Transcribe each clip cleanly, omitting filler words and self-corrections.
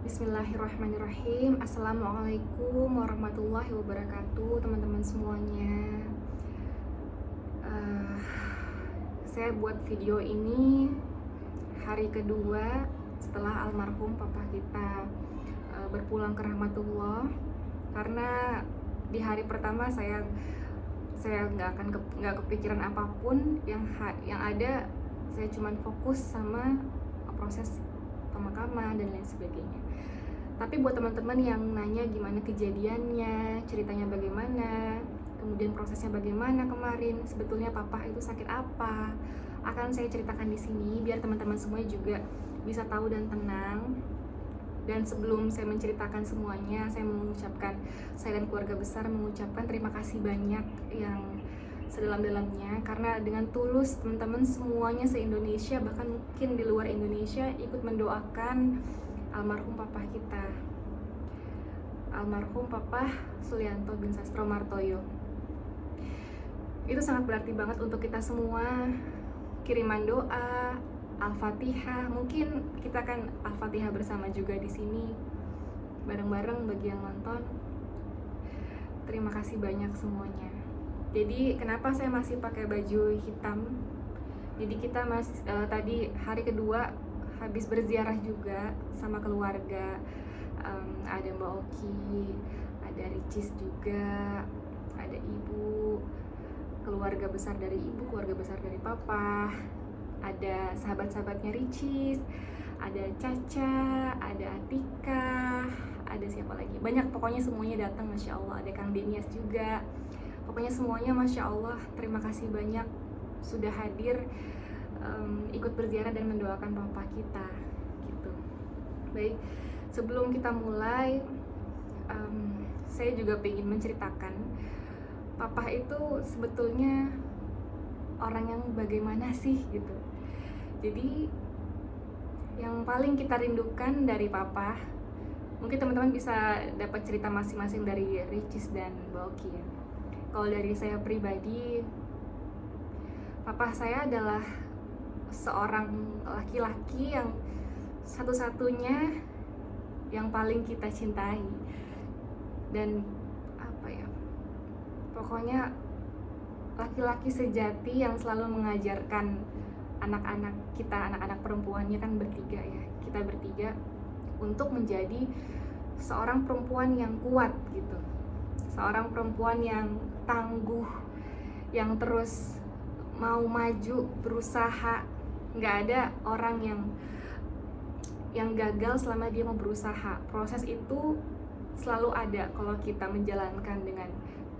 Bismillahirrahmanirrahim. Assalamualaikum warahmatullahi wabarakatuh, teman-teman semuanya. Eh, saya buat video ini hari kedua setelah almarhum papa kita berpulang ke rahmatullah. Karena di hari pertama saya nggak kepikiran apapun, yang ada saya cuman fokus sama proses pemakaman dan lain sebagainya. Tapi buat teman-teman yang nanya gimana kejadiannya, ceritanya bagaimana, kemudian prosesnya bagaimana kemarin, sebetulnya papa itu sakit apa, akan saya ceritakan di sini biar teman-teman semuanya juga bisa tahu dan tenang. Dan sebelum saya menceritakan semuanya, saya dan keluarga besar mengucapkan terima kasih banyak yang sedalam-dalamnya, karena dengan tulus teman-teman semuanya se-Indonesia, bahkan mungkin di luar Indonesia, ikut mendoakan almarhum papa kita, almarhum Papa Sulianto bin Sastro Martoyo. Itu sangat berarti banget untuk kita semua. Kiriman doa, Al-Fatihah, mungkin kita kan Al-Fatihah bersama juga di sini bareng-bareng bagi yang nonton. Terima kasih banyak semuanya. Jadi kenapa saya masih pakai baju hitam? Jadi kita tadi hari kedua habis berziarah juga sama keluarga. Ada Mbak Oki, ada Ricis juga, ada ibu, keluarga besar dari ibu, keluarga besar dari papa, ada sahabat-sahabatnya Ricis, ada Caca, ada Atika, ada siapa lagi, banyak, pokoknya semuanya datang, Masya Allah. Ada Kang Denias juga, pokoknya semuanya Masya Allah. Terima kasih banyak sudah hadir, ikut berziarah dan mendoakan papa kita gitu. Baik, sebelum kita mulai, saya juga ingin menceritakan papa itu sebetulnya orang yang bagaimana sih gitu. Jadi yang paling kita rindukan dari papa, mungkin teman-teman bisa dapat cerita masing-masing dari Ricis dan Boki ya. Kalau dari saya pribadi, papa saya adalah seorang laki-laki yang satu-satunya yang paling kita cintai. Dan apa ya, pokoknya laki-laki sejati yang selalu mengajarkan anak-anak kita, anak-anak perempuannya kan bertiga ya, kita bertiga, untuk menjadi seorang perempuan yang kuat gitu, seorang perempuan yang tangguh, yang terus mau maju, berusaha. Nggak ada orang yang gagal selama dia mau berusaha. Proses itu selalu ada kalau kita menjalankan dengan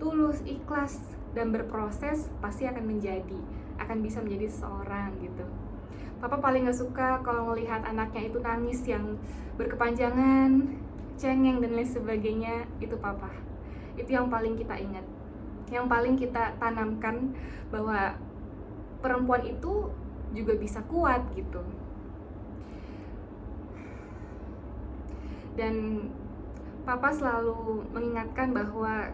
tulus, ikhlas, dan berproses, pasti akan bisa menjadi seorang gitu. Papa paling gak suka kalau melihat anaknya itu nangis yang berkepanjangan, cengeng dan lain sebagainya. Itu papa, itu yang paling kita ingat, yang paling kita tanamkan, bahwa perempuan itu juga bisa kuat gitu. Dan papa selalu mengingatkan bahwa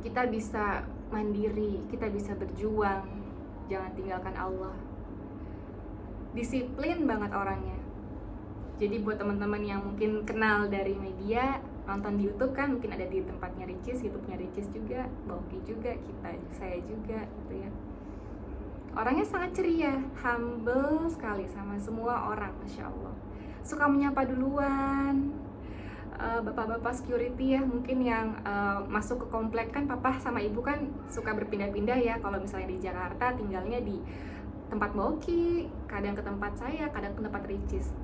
kita bisa mandiri, kita bisa berjuang, jangan tinggalkan Allah. Disiplin banget orangnya. Jadi buat teman-teman yang mungkin kenal dari media, nonton di YouTube kan, mungkin ada di tempatnya Ricis, YouTube-nya Ricis juga, Boki juga, saya juga gitu ya. Orangnya sangat ceria, humble sekali sama semua orang, Masya Allah. Suka menyapa duluan. Bapak-bapak security ya, mungkin yang masuk ke komplek, kan papa sama ibu kan suka berpindah-pindah ya. Kalau misalnya di Jakarta tinggalnya di tempat Boki, kadang ke tempat saya, kadang ke tempat Ricis.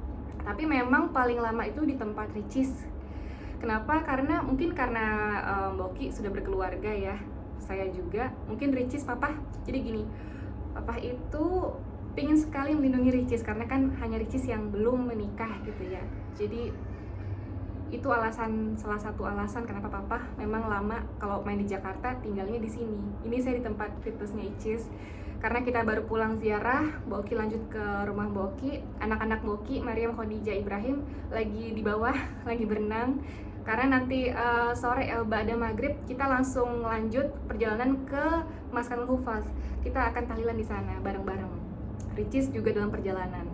Tapi memang paling lama itu di tempat Ricis. Kenapa? Karena Boki sudah berkeluarga ya, saya juga, mungkin Ricis, papa. Jadi gini, papa itu pingin sekali melindungi Ricis, karena kan hanya Ricis yang belum menikah gitu ya. Jadi itu salah satu alasan kenapa papa memang lama kalau main di Jakarta tinggalnya di sini. Ini saya di tempat fitnessnya Ricis, karena kita baru pulang ziarah. Boki lanjut ke rumah Boki, anak-anak Boki, Mariam, Khadijah, Ibrahim lagi di bawah, lagi berenang. Karena nanti sore ba'da maghrib kita langsung lanjut perjalanan ke Maskanul Hufaz. Kita akan tahlilan di sana bareng-bareng. Ricis juga dalam perjalanan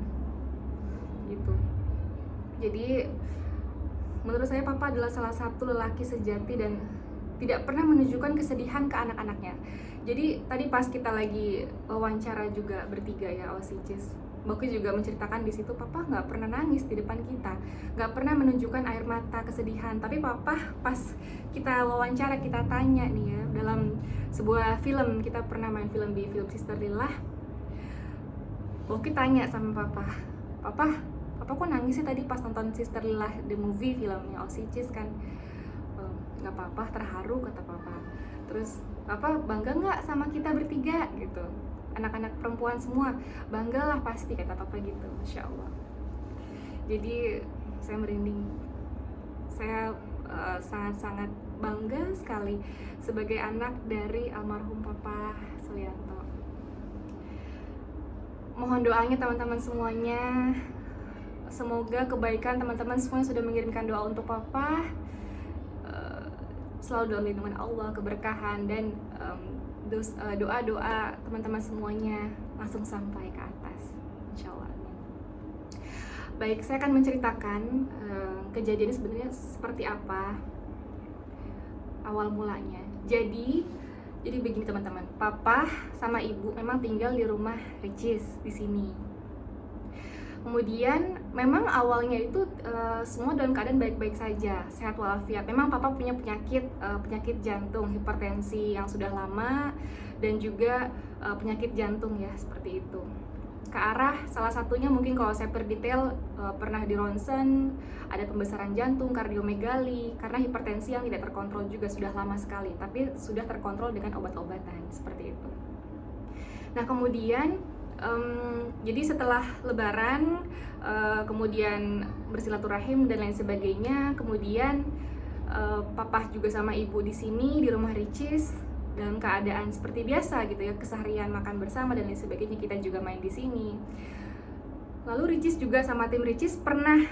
gitu. Jadi menurut saya papa adalah salah satu lelaki sejati dan tidak pernah menunjukkan kesedihan ke anak-anaknya. Jadi tadi pas kita lagi wawancara juga bertiga ya, OCJS, Boki juga menceritakan di situ papa nggak pernah nangis di depan kita, nggak pernah menunjukkan air mata kesedihan. Tapi papa pas kita wawancara, kita tanya nih ya, dalam sebuah film, kita pernah main film di film Sister Lillah, Boki tanya sama papa kok nangis sih tadi pas nonton Sister Lillah the movie, filmnya OCJS kan? Nggak apa-apa, terharu kata papa. Terus papa bangga nggak sama kita bertiga gitu, anak-anak perempuan semua? Banggalah pasti kata papa gitu. Masya Allah. Jadi saya merinding, saya sangat-sangat bangga sekali sebagai anak dari almarhum Papa Sulianto. Mohon doanya teman-teman semuanya, semoga kebaikan teman-teman semuanya sudah mengirimkan doa untuk Papa selalu dalam lindungan Allah, keberkahan, dan doa-doa teman-teman semuanya langsung sampai ke atas, insya Allah. Baik, saya akan menceritakan kejadian sebenarnya seperti apa awal mulanya. Jadi begini teman-teman, papa sama ibu memang tinggal di rumah Ricis di sini. Kemudian memang awalnya itu semua dalam keadaan baik-baik saja, sehat walafiat. Memang papa punya penyakit jantung, hipertensi yang sudah lama, dan juga penyakit jantung ya, seperti itu. Ke arah salah satunya mungkin kalau saya perdetail, pernah di ronsen, ada pembesaran jantung, kardiomegali, karena hipertensi yang tidak terkontrol juga sudah lama sekali, tapi sudah terkontrol dengan obat-obatan, seperti itu. Nah kemudian jadi setelah lebaran, kemudian bersilaturahim dan lain sebagainya, kemudian papa juga sama ibu di sini di rumah Ricis dalam keadaan seperti biasa gitu ya, keseharian makan bersama dan lain sebagainya, kita juga main di sini. Lalu Ricis juga sama tim Ricis pernah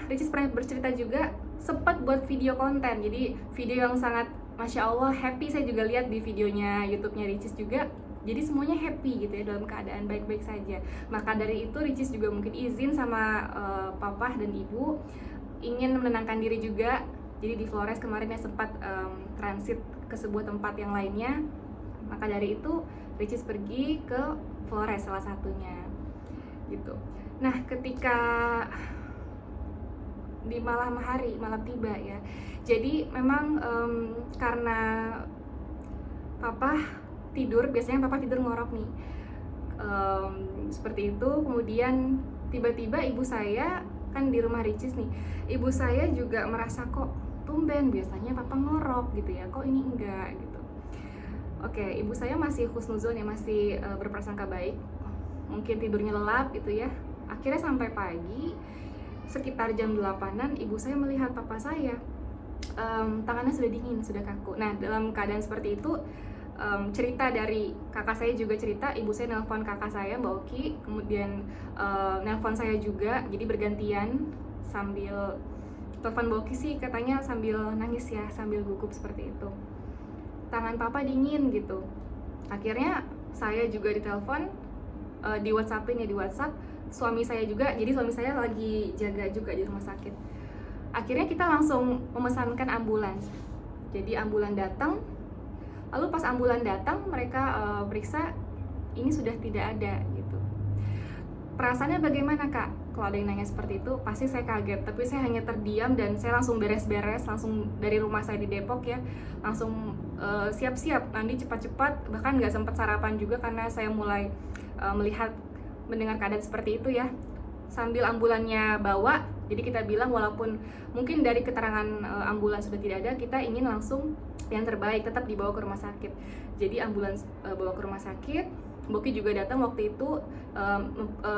bercerita juga sempat buat video konten, jadi video yang sangat Masya Allah happy. Saya juga lihat di videonya YouTube-nya Ricis juga. Jadi semuanya happy gitu ya, dalam keadaan baik-baik saja. Maka dari itu Ricis juga mungkin izin sama papa dan ibu, ingin menenangkan diri juga. Jadi di Flores kemarin ya sempat transit ke sebuah tempat yang lainnya. Maka dari itu Ricis pergi ke Flores salah satunya gitu. Nah ketika di malam tiba ya, jadi memang karena papa tidur, biasanya papa tidur ngorok nih, seperti itu. Kemudian tiba-tiba ibu saya kan di rumah Ricis nih, ibu saya juga merasa kok tumben biasanya papa ngorok gitu ya, kok ini enggak gitu. Oke, ibu saya masih husnuzon ya, masih berprasangka baik, mungkin tidurnya lelap gitu ya. Akhirnya sampai pagi sekitar jam 8-an ibu saya melihat papa saya tangannya sudah dingin, sudah kaku. Nah dalam keadaan seperti itu, cerita dari kakak saya juga cerita, ibu saya nelpon kakak saya Mbak Oki, kemudian nelpon saya juga, jadi bergantian sambil telepon Mbak Oki sih katanya sambil nangis ya, sambil gugup seperti itu, tangan papa dingin gitu. Akhirnya saya juga ditelepon, di WhatsAppin ya, di WhatsApp suami saya juga, jadi suami saya lagi jaga juga di rumah sakit. Akhirnya kita langsung memesankan ambulans, jadi ambulan datang. Lalu pas ambulan datang, mereka periksa, ini sudah tidak ada gitu. Perasaannya bagaimana kak? Kalau ada yang nanya seperti itu, pasti saya kaget. Tapi saya hanya terdiam dan saya langsung beres-beres, langsung dari rumah saya di Depok ya, langsung siap-siap, nanti cepat-cepat, bahkan nggak sempat sarapan juga karena saya mulai mendengar keadaan seperti itu ya. Sambil ambulannya bawa, jadi kita bilang walaupun mungkin dari keterangan ambulans sudah tidak ada, kita ingin langsung yang terbaik, tetap dibawa ke rumah sakit. Jadi ambulans bawa ke rumah sakit. Boki juga datang waktu itu,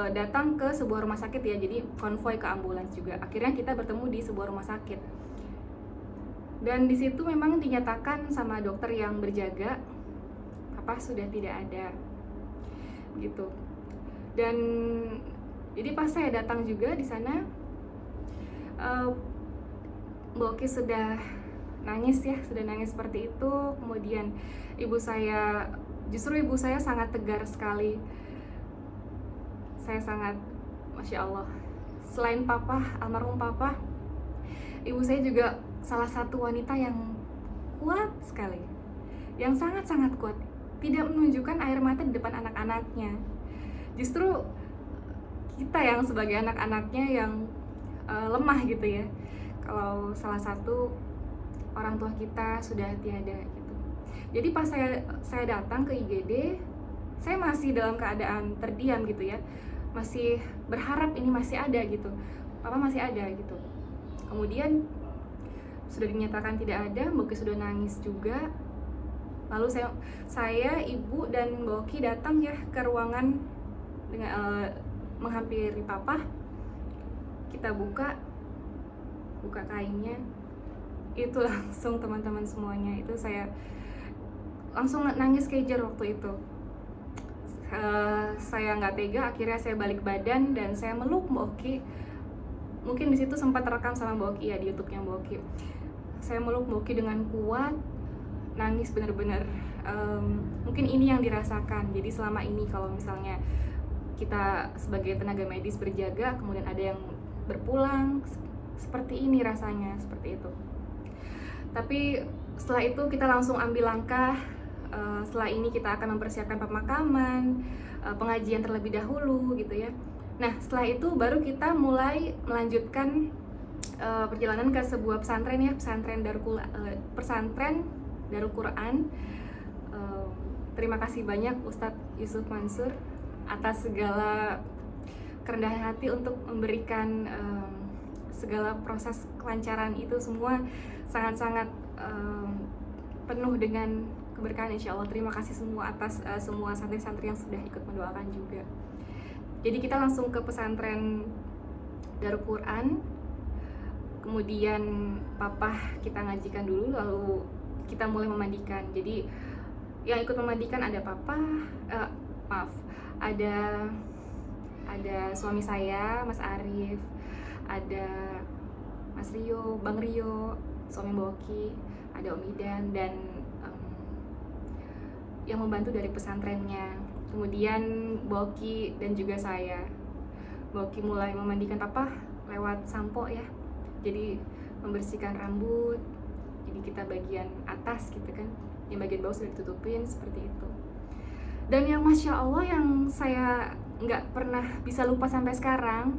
datang ke sebuah rumah sakit ya, jadi konvoy ke ambulans juga. Akhirnya kita bertemu di sebuah rumah sakit, dan di situ memang dinyatakan sama dokter yang berjaga, papa sudah tidak ada gitu. Dan jadi pas saya datang juga di sana, Boki sudah nangis ya, sudah nangis seperti itu. Kemudian ibu saya sangat tegar sekali. Saya sangat, Masya Allah, selain papa, almarhum papa, ibu saya juga salah satu wanita yang kuat sekali, yang sangat-sangat kuat, tidak menunjukkan air mata di depan anak-anaknya. Justru kita yang sebagai anak-anaknya yang lemah gitu ya, kalau salah satu orang tua kita sudah tiada gitu. Jadi pas saya datang ke IGD, saya masih dalam keadaan terdiam gitu ya, masih berharap ini masih ada gitu, papa masih ada gitu. Kemudian sudah dinyatakan tidak ada, Mbak Oki sudah nangis juga. Lalu saya ibu dan Mbak Oki datang ya ke ruangan dengan menghampiri papa. Kita buka kainnya, itu langsung teman-teman semuanya, itu saya langsung nangis kejer waktu itu. Saya nggak tega, akhirnya saya balik badan dan saya meluk Mbak Oki. Mungkin di situ sempat terekam sama Mbak Oki ya, di YouTube-nya Mbak Oki. Saya meluk Mbak Oki dengan kuat, nangis bener-bener. Mungkin ini yang dirasakan. Jadi selama ini kalau misalnya kita sebagai tenaga medis berjaga, kemudian ada yang berpulang, seperti ini rasanya, seperti itu. Tapi setelah itu kita langsung ambil langkah. Setelah ini kita akan mempersiapkan pemakaman, pengajian terlebih dahulu gitu ya. Nah setelah itu baru kita mulai melanjutkan perjalanan ke sebuah pesantren ya, pesantren Darul Quran. Terima kasih banyak Ustadz Yusuf Mansur atas segala kerendahan hati untuk memberikan segala proses kelancaran itu semua sangat-sangat penuh dengan keberkahan insya Allah. Terima kasih semua atas semua santri-santri yang sudah ikut mendoakan juga. Jadi kita langsung ke pesantren Darul Quran, kemudian papa kita ngajikan dulu, lalu kita mulai memandikan. Jadi yang ikut memandikan ada papa, ada suami saya, Mas Arif, ada Mas Rio, Bang Rio, suami Mbak Oki, ada Om Idan, dan yang membantu dari pesantrennya. Kemudian Mbak Oki dan juga saya. Mbak Oki mulai memandikan papa lewat sampo ya, jadi membersihkan rambut. Jadi kita bagian atas gitu kan, yang bagian bawah sudah ditutupin seperti itu. Dan yang Masya Allah yang saya nggak pernah bisa lupa sampai sekarang,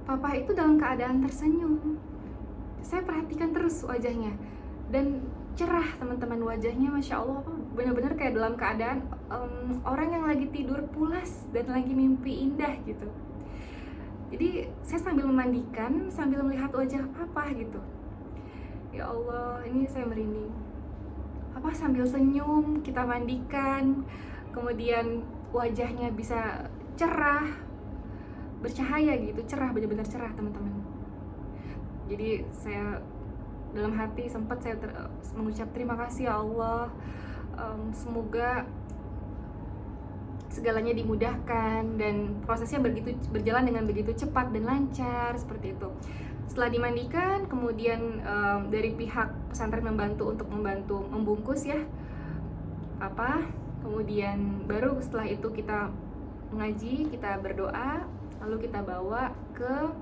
papa itu dalam keadaan tersenyum. Saya perhatikan terus wajahnya, dan cerah teman-teman wajahnya, Masya Allah, benar-benar kayak dalam keadaan orang yang lagi tidur pulas dan lagi mimpi indah gitu. Jadi saya sambil memandikan, sambil melihat wajah papa gitu. Ya Allah, ini saya merinding. Papa sambil senyum, kita mandikan, kemudian wajahnya bisa cerah, bercahaya gitu, cerah, benar-benar cerah teman-teman. Jadi saya dalam hati sempat saya mengucap terima kasih ya Allah, semoga segalanya dimudahkan dan prosesnya berjalan dengan begitu cepat dan lancar seperti itu. Setelah dimandikan, kemudian dari pihak pesantren membantu membungkus ya papa. Kemudian baru setelah itu kita mengaji, kita berdoa, lalu kita bawa ke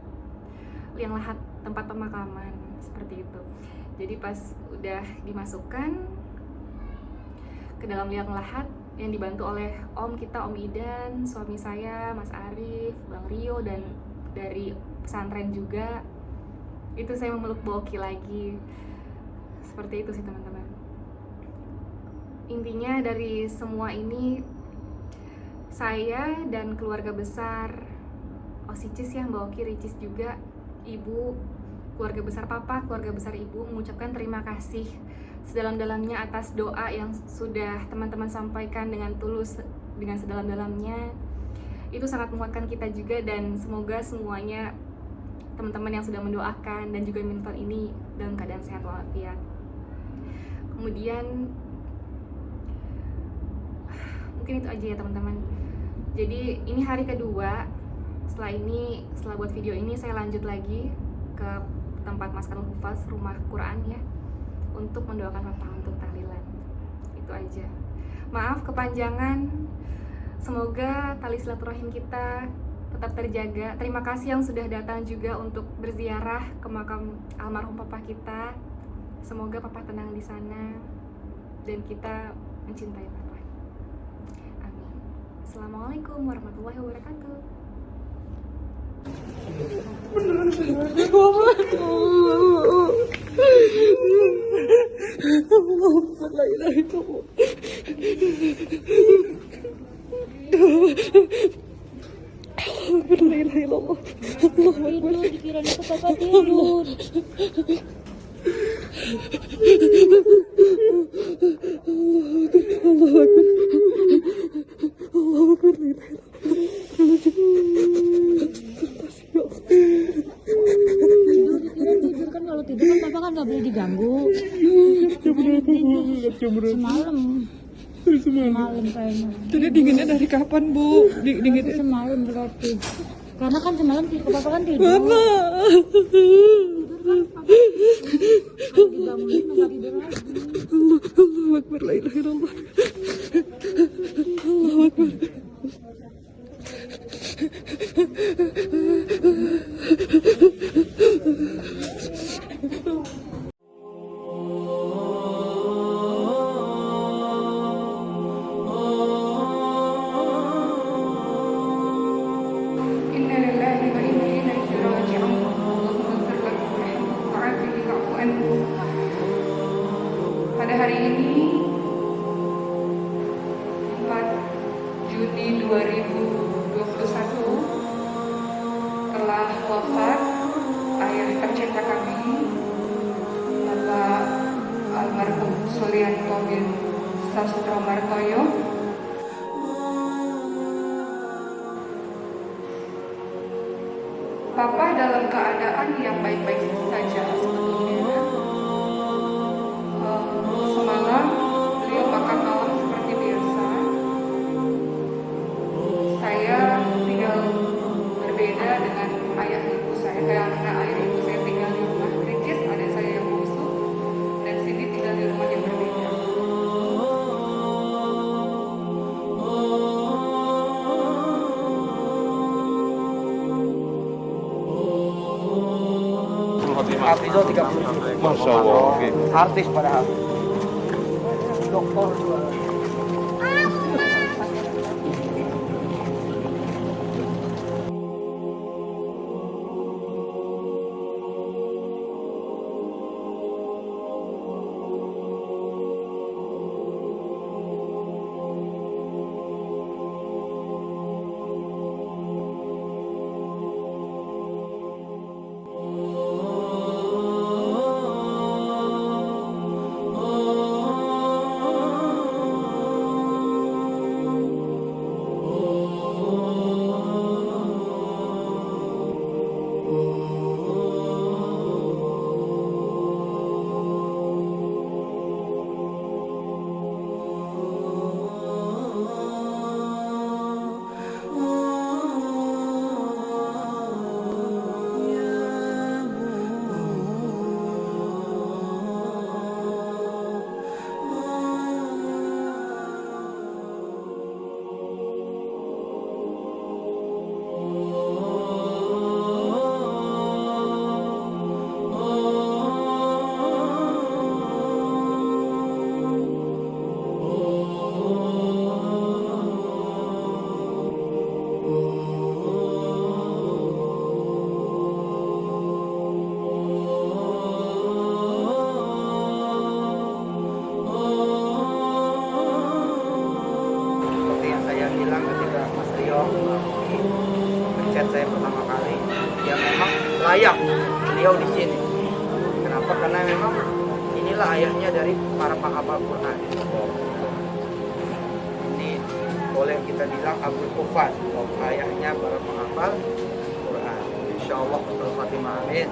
liang lahat tempat pemakaman seperti itu. Jadi pas udah dimasukkan ke dalam liang lahat yang dibantu oleh Om kita, Om Idan, suami saya, Mas Arif, Bang Rio, dan dari pesantren juga, itu saya memeluk Mbak Oki lagi. Seperti itu sih teman-teman. Intinya dari semua ini, saya dan keluarga besar Osicis ya, Mbak Oki, Ricis juga, Ibu, keluarga besar papa, keluarga besar ibu, mengucapkan terima kasih sedalam-dalamnya atas doa yang sudah teman-teman sampaikan dengan tulus, dengan sedalam-dalamnya. Itu sangat menguatkan kita juga, dan semoga semuanya teman-teman yang sudah mendoakan dan juga menonton ini dalam keadaan sehat walafiat. Kemudian mungkin itu aja ya teman-teman. Jadi ini hari kedua. Setelah buat video ini saya lanjut lagi ke tempat Maskanul Hufaz, rumah Quran ya, untuk mendoakan papa untuk tahlilan. Itu aja. Maaf kepanjangan. Semoga tali silaturahim kita tetap terjaga. Terima kasih yang sudah datang juga untuk berziarah ke makam almarhum papa kita. Semoga papa tenang di sana dan kita mencintai papa. Amin. Assalamualaikum warahmatullahi wabarakatuh. Dikira itu kakak tidur. Tidur kan, kalau tidur kan papa kan nggak boleh diganggu. Semalam kayaknya. Jadi dinginnya dari kapan, Bu? Dinginnya Semalam berarti. Karena kan semalam papa kan tidur. Mama. Kalau dibangunin nggak tidur lagi. Allahu Akbar, la ilaha illallah. Allahu Akbar. Pada hari ini 4 Juni 2021 telah wafat ayah tercinta kami, Bapak almarhum Sulianto bin Sastromartoyo. Papa dalam keadaan yang baik-baik saja sebetulnya. Semalam beliau makan malam seperti biasa. Saya tinggal berbeda dengan ayah ibu saya. Karena ayah ibu saya tinggal di rumah Ricis, ada saya yang bungsu, dan Cindy tinggal di rumah yang berbeda. Hafizul 30. Masya Allah. Artis padahal. Doktor juga. Mencet saya pertama kali, ya memang layak beliau di sini. Kenapa? Karena memang inilah ayahnya dari para penghafal Quran. Ini boleh kita bilang Abul Kufat, ayahnya para penghafal Quran. Insya Allah Fatimah, amin.